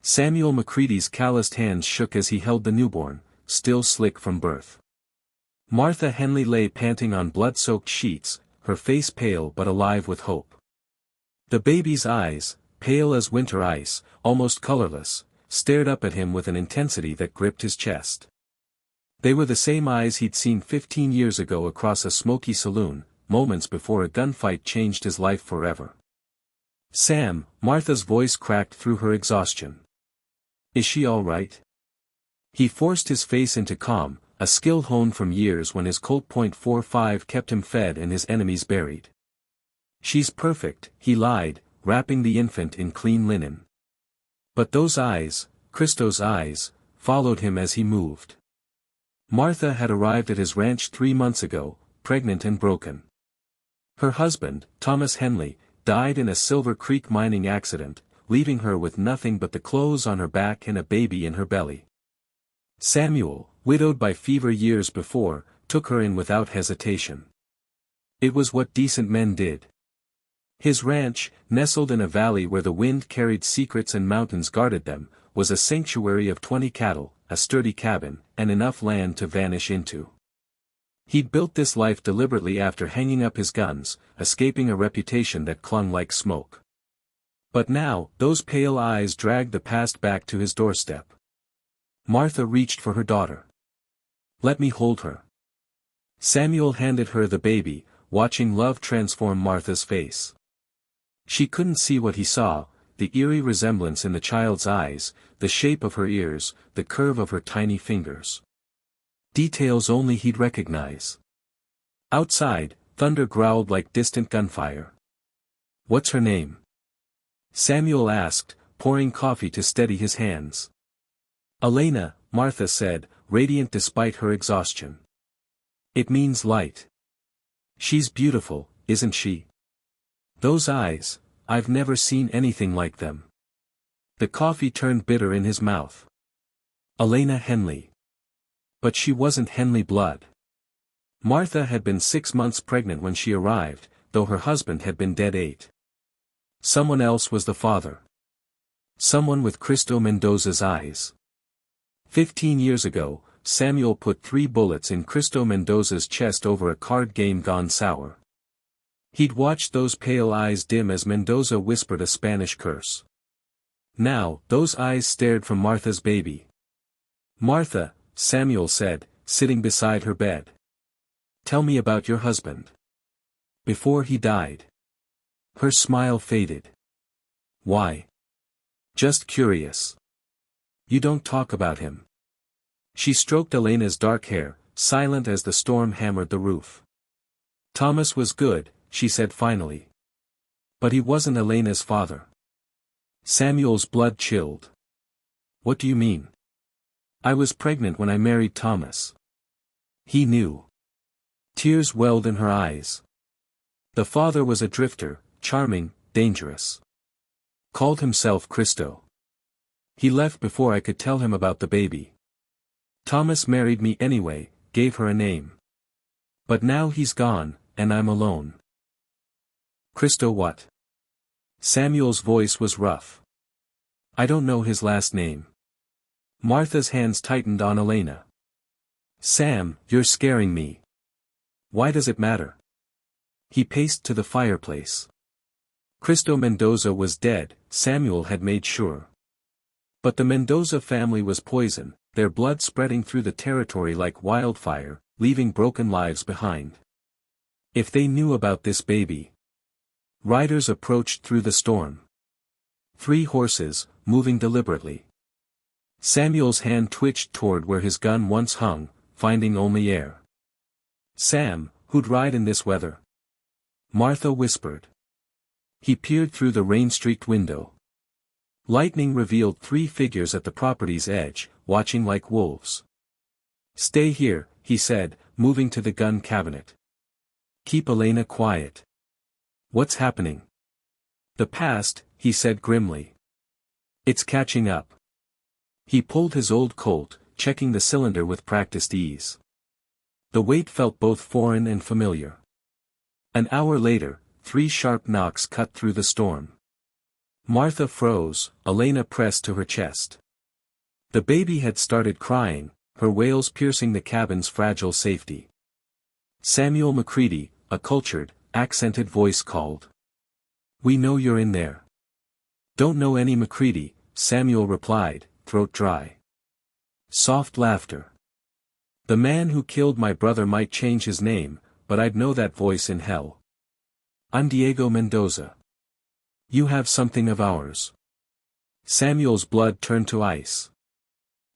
Samuel McCready's calloused hands shook as he held the newborn, still slick from birth. Martha Henley lay panting on blood-soaked sheets, her face pale but alive with hope. The baby's eyes, pale as winter ice, almost colorless, stared up at him with an intensity that gripped his chest. They were the same eyes he'd seen 15 years ago across a smoky saloon, moments before a gunfight changed his life forever. "Sam," Martha's voice cracked through her exhaustion. "Is she all right?" He forced his face into calm, a skill honed from years when his Colt .45 kept him fed and his enemies buried. "She's perfect," he lied, wrapping the infant in clean linen. But those eyes, Christo's eyes, followed him as he moved. Martha had arrived at his ranch 3 months ago, pregnant and broken. Her husband, Thomas Henley, died in a Silver Creek mining accident, leaving her with nothing but the clothes on her back and a baby in her belly. Samuel, widowed by fever years before, took her in without hesitation. It was what decent men did. His ranch, nestled in a valley where the wind carried secrets and mountains guarded them, was a sanctuary of 20 cattle, a sturdy cabin, and enough land to vanish into. He'd built this life deliberately after hanging up his guns, escaping a reputation that clung like smoke. But now, those pale eyes dragged the past back to his doorstep. Martha reached for her daughter. "Let me hold her." Samuel handed her the baby, watching love transform Martha's face. She couldn't see what he saw, the eerie resemblance in the child's eyes, the shape of her ears, the curve of her tiny fingers. Details only he'd recognize. Outside, thunder growled like distant gunfire. "What's her name?" Samuel asked, pouring coffee to steady his hands. "Elena," Martha said, radiant despite her exhaustion. "It means light. She's beautiful, isn't she? Those eyes, I've never seen anything like them." The coffee turned bitter in his mouth. Elena Henley. But she wasn't Henley blood. Martha had been 6 months pregnant when she arrived, though her husband had been dead 8. Someone else was the father. Someone with Cristo Mendoza's eyes. 15 years ago, Samuel put 3 bullets in Cristo Mendoza's chest over a card game gone sour. He'd watched those pale eyes dim as Mendoza whispered a Spanish curse. Now, those eyes stared from Martha's baby. "Martha," Samuel said, sitting beside her bed. "Tell me about your husband. Before he died." Her smile faded. "Why?" "Just curious." "You don't talk about him." She stroked Elena's dark hair, silent as the storm hammered the roof. "Thomas was good," she said finally. "But he wasn't Elena's father." Samuel's blood chilled. "What do you mean?" "I was pregnant when I married Thomas." He knew. Tears welled in her eyes. "The father was a drifter, charming, dangerous. Called himself Cristo. He left before I could tell him about the baby. Thomas married me anyway, gave her a name. But now he's gone, and I'm alone." "Cristo what?" Samuel's voice was rough. "I don't know his last name." Martha's hands tightened on Elena. "Sam, you're scaring me." "Why does it matter?" He paced to the fireplace. Cristo Mendoza was dead, Samuel had made sure. But the Mendoza family was poison, their blood spreading through the territory like wildfire, leaving broken lives behind. If they knew about this baby. Riders approached through the storm. 3 horses, moving deliberately. Samuel's hand twitched toward where his gun once hung, finding only air. "Sam, who'd ride in this weather?" Martha whispered. He peered through the rain-streaked window. Lightning revealed 3 figures at the property's edge, watching like wolves. "Stay here," he said, moving to the gun cabinet. "Keep Elena quiet." "What's happening?" "The past," he said grimly. "It's catching up." He pulled his old Colt, checking the cylinder with practiced ease. The weight felt both foreign and familiar. An hour later, 3 sharp knocks cut through the storm. Martha froze, Elena pressed to her chest. The baby had started crying, her wails piercing the cabin's fragile safety. Samuel McCready, a cultured, accented voice called. "We know you're in there." "Don't know any McCready," Samuel replied, throat dry. Soft laughter. "The man who killed my brother might change his name, but I'd know that voice in hell. I'm Diego Mendoza. You have something of ours." Samuel's blood turned to ice.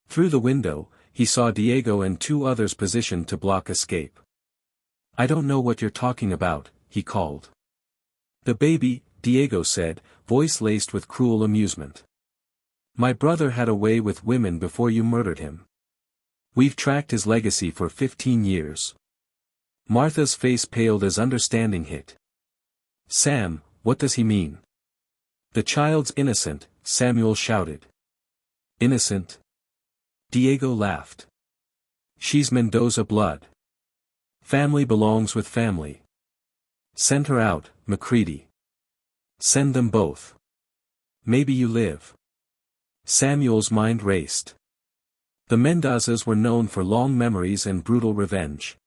Through the window, he saw Diego and two others positioned to block escape. "I don't know what you're talking about," he called. "The baby," Diego said, voice laced with cruel amusement. "My brother had a way with women before you murdered him. We've tracked his legacy for 15 years. Martha's face paled as understanding hit. "Sam, what does he mean?" "The child's innocent," Samuel shouted. "Innocent?" Diego laughed. "She's Mendoza blood. Family belongs with family. Send her out, McCready. Send them both. Maybe you live." Samuel's mind raced. The Mendozas were known for long memories and brutal revenge.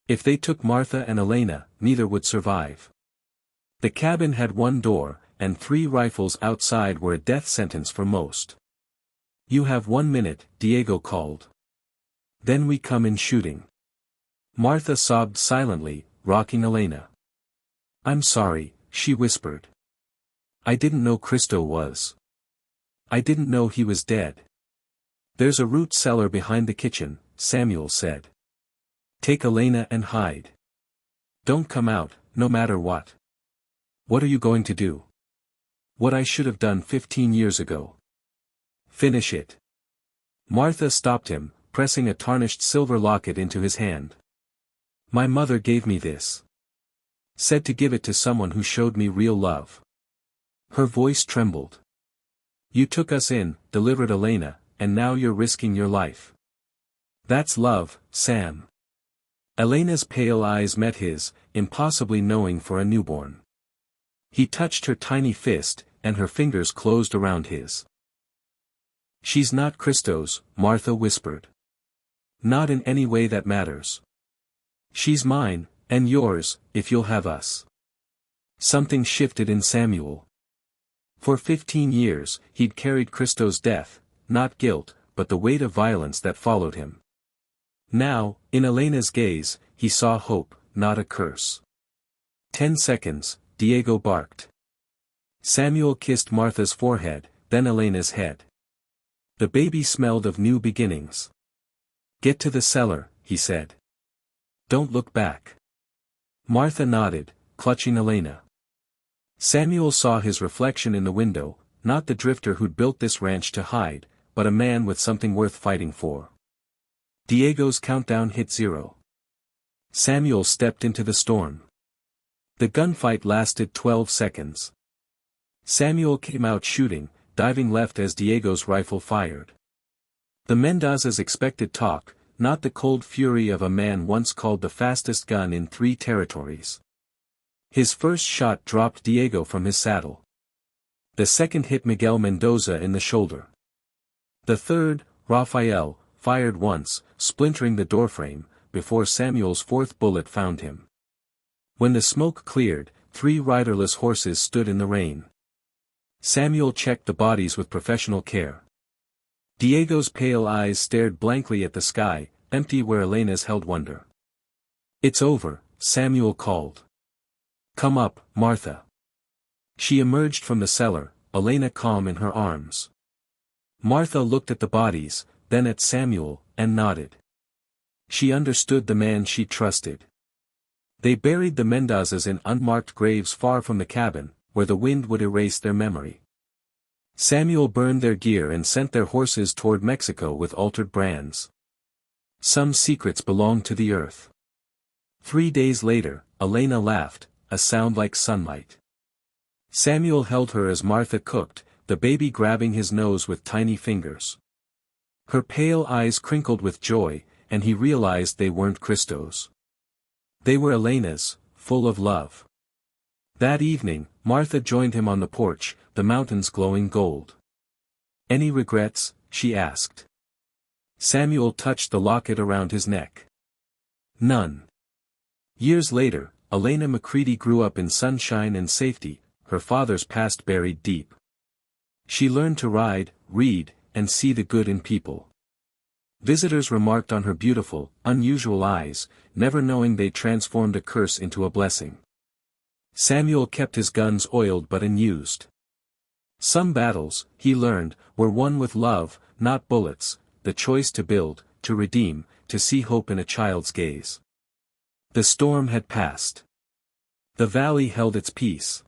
If they took Martha and Elena, neither would survive. The cabin had one door, and 3 rifles outside were a death sentence for most. "You have 1 minute," Diego called. "Then we come in shooting." Martha sobbed silently, rocking Elena. "I'm sorry," she whispered. "I didn't know Cristo was. I didn't know he was dead." "There's a root cellar behind the kitchen," Samuel said. "Take Elena and hide. Don't come out, no matter what." "What are you going to do?" "What I should have done 15 years ago. Finish it." Martha stopped him, pressing a tarnished silver locket into his hand. "My mother gave me this. Said to give it to someone who showed me real love." Her voice trembled. "You took us in, delivered Elena, and now you're risking your life. That's love, Sam." Elena's pale eyes met his, impossibly knowing for a newborn. He touched her tiny fist, and her fingers closed around his. "She's not Cristo's," Martha whispered. "Not in any way that matters. She's mine, and yours, if you'll have us." Something shifted in Samuel. For 15 years, he'd carried Cristo's death, not guilt, but the weight of violence that followed him. Now, in Elena's gaze, he saw hope, not a curse. 10 seconds, Diego barked. Samuel kissed Martha's forehead, then Elena's head. The baby smelled of new beginnings. "Get to the cellar," he said. "Don't look back." Martha nodded, clutching Elena. Samuel saw his reflection in the window, not the drifter who'd built this ranch to hide, but a man with something worth fighting for. Diego's countdown hit 0. Samuel stepped into the storm. The gunfight lasted 12 seconds. Samuel came out shooting, diving left as Diego's rifle fired. The Mendozas expected talk, not the cold fury of a man once called the fastest gun in 3 territories. His first shot dropped Diego from his saddle. The second hit Miguel Mendoza in the shoulder. The third, Rafael, fired once, splintering the doorframe, before Samuel's 4th bullet found him. When the smoke cleared, 3 riderless horses stood in the rain. Samuel checked the bodies with professional care. Diego's pale eyes stared blankly at the sky, empty where Elena's held wonder. "It's over," Samuel called. "Come up, Martha." She emerged from the cellar, Elena calm in her arms. Martha looked at the bodies, then at Samuel, and nodded. She understood the man she trusted. They buried the Mendozas in unmarked graves far from the cabin, where the wind would erase their memory. Samuel burned their gear and sent their horses toward Mexico with altered brands. Some secrets belonged to the earth. 3 days later, Elena laughed, a sound like sunlight. Samuel held her as Martha cooked, the baby grabbing his nose with tiny fingers. Her pale eyes crinkled with joy, and he realized they weren't Cristo's. They were Elena's, full of love. That evening, Martha joined him on the porch, the mountains glowing gold. "Any regrets?" she asked. Samuel touched the locket around his neck. "None." Years later, Elena McCready grew up in sunshine and safety, her father's past buried deep. She learned to ride, read, and see the good in people. Visitors remarked on her beautiful, unusual eyes, never knowing they transformed a curse into a blessing. Samuel kept his guns oiled but unused. Some battles, he learned, were won with love, not bullets, the choice to build, to redeem, to see hope in a child's gaze. The storm had passed. The valley held its peace.